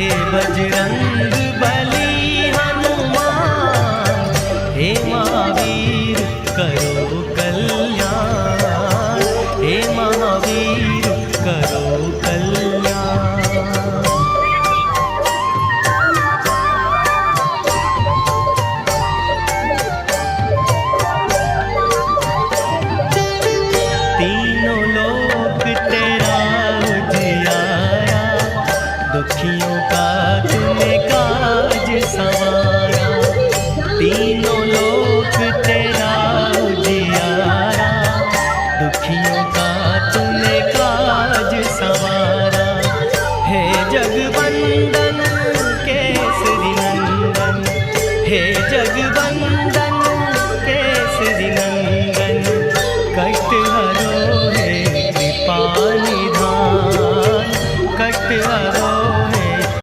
हे बजरंग बली हनुमान, हे महावीर करो कल्याण, हे महावीर करो कल्याण। तीनों लोक तेरा उजियारा, दुखियों का तूने काज संवारा। तीनों लोक तेरा उजियारा, दुखियों का तूने काज संवारा। हे जगवंदन